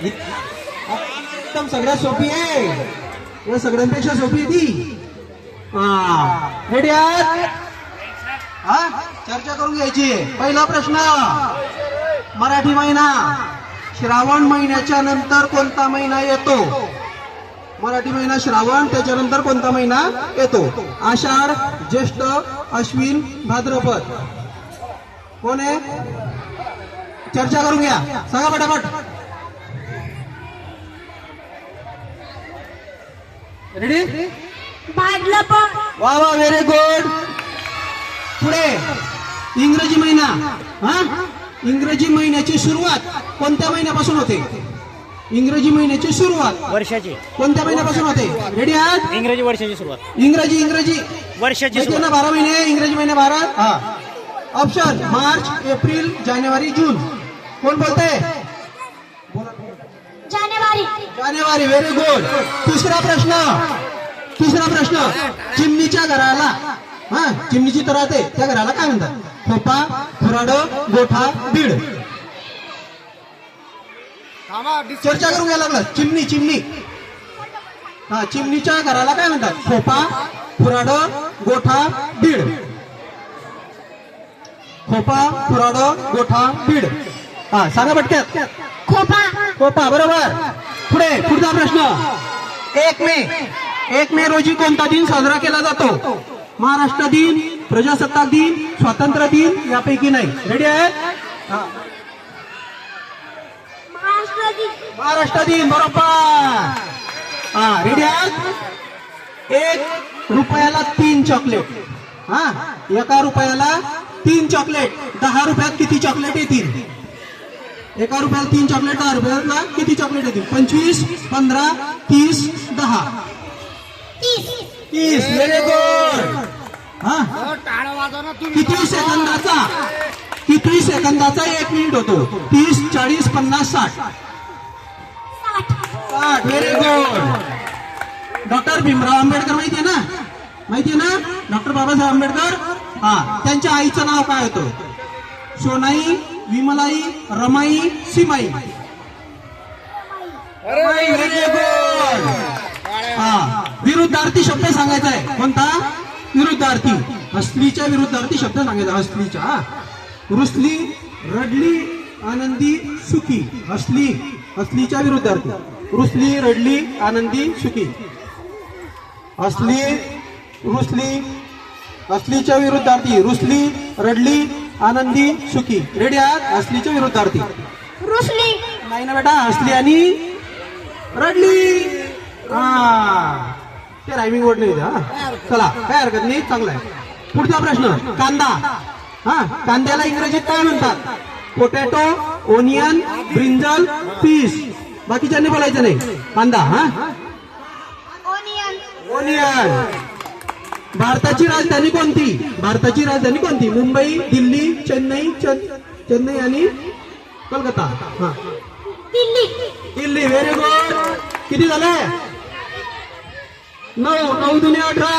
एकदम सगळ्यात सोपी आहे, या सगळ्यांपेक्षा सोपी आहे ती. रेडी आहात? चर्चा करून घ्यायची. पहिला प्रश्न, मराठी महिना श्रावण महिन्याच्या नंतर कोणता महिना येतो? मराठी महिना श्रावण, त्याच्यानंतर कोणता महिना येतो? आषाढ, ज्येष्ठ, अश्विन, भाद्रपद. कोण आहे? चर्चा करून घ्या, सांगा पटापट. रेडी? भाद्रपद. वा वा, व्हेरी गुड. पुढे इंग्रजी महिना. इंग्रजी महिन्याची सुरुवात कोणत्या महिन्यापासून होते? इंग्रजी महिन्याची सुरुवात वर्षाची कोणत्या महिन्यापासून होते? रेडी आहात? इंग्रजी वर्षाची सुरुवात. इंग्रजी वर्षाची माहिती ना, 12 महिने इंग्रजी महिने 12. ऑप्शन मार्च, एप्रिल, जानेवारी, जून. कोण बोलते? जानेवारी. Very good. तिसरा प्रश्न, चिमणीच्या घराला, चिमणीची तर राहते, त्या घराला काय म्हणतात? खोपा, खुराड, गोठा, बीड. चर्चा करून घ्यायला लागलं. चिमणी. चिमणीच्या घराला काय म्हणतात? खोपा, खुराड, गोठा, बीड. खोपा, खुराड, गोठा, बीड. सांगा पटक्यात. खोपा. बरोबर. पुढचा प्रश्न, 1 मे रोजी कोणता दिन साजरा केला जातो? महाराष्ट्र दिन, प्रजासत्ताक दिन, स्वातंत्र्य दिन, यापैकी नाही. रेडी आहे? महाराष्ट्र दिन. बरोबर. रेडी आहात? 1 रुपयाला 3 चॉकलेट. एका रुपयाला 3 चॉकलेट. 10 रुपयात किती चॉकलेट येतील? एका रुपयाला 3 चॉकलेट, 10 रुपयाला किती चॉकलेट येतील? 25, 15, 30, 10. 30. Very good. किती सेकंदाचा 1 मिनिट होतो? 30, 40, 50, 60. Very good. Doctor Bhimrao Ambedkar माहितीये ना? डॉक्टर बाबासाहेब आंबेडकर. त्यांच्या आईचं नाव काय होतं? सोनाई, विमलाई, रमाई, सीमाई. Very good. विरुद्धार्थी शब्द सांगायचा आहे. कोणता? विरुद्धार्थी. हसलीच्या विरुद्धार्थी शब्द सांगायचा. हसलीच्या. रुसली, रडली, आनंदी, सुखी. हसलीच्या विरुद्धार्थी. रुसली, रडली, आनंदी, सुखी. हसलीच्या विरुद्धार्थी. रुसली, रडली, आनंदी, सुखी. रेडी आहात? हसलीच्या विरुद्धार्थी. रुसली. नाही ना बेटा, हसली आणि रडली. ते रायमिंग वर्ड नाही. चला, काय हरकत नाही, चांगला आहे. पुढचा प्रश्न, कांदा. कांद्याला इंग्रजीत काय म्हणतात? Potato, onion, brinjal, peas. बाकीच्यांनी बोलायचं नाही. कांदा. ओनियन. भारताची राजधानी कोणती? मुंबई, दिल्ली, चेन्नई आणि कलकत्ता. दिल्ली. Very good. किती झाले? 9 2 18.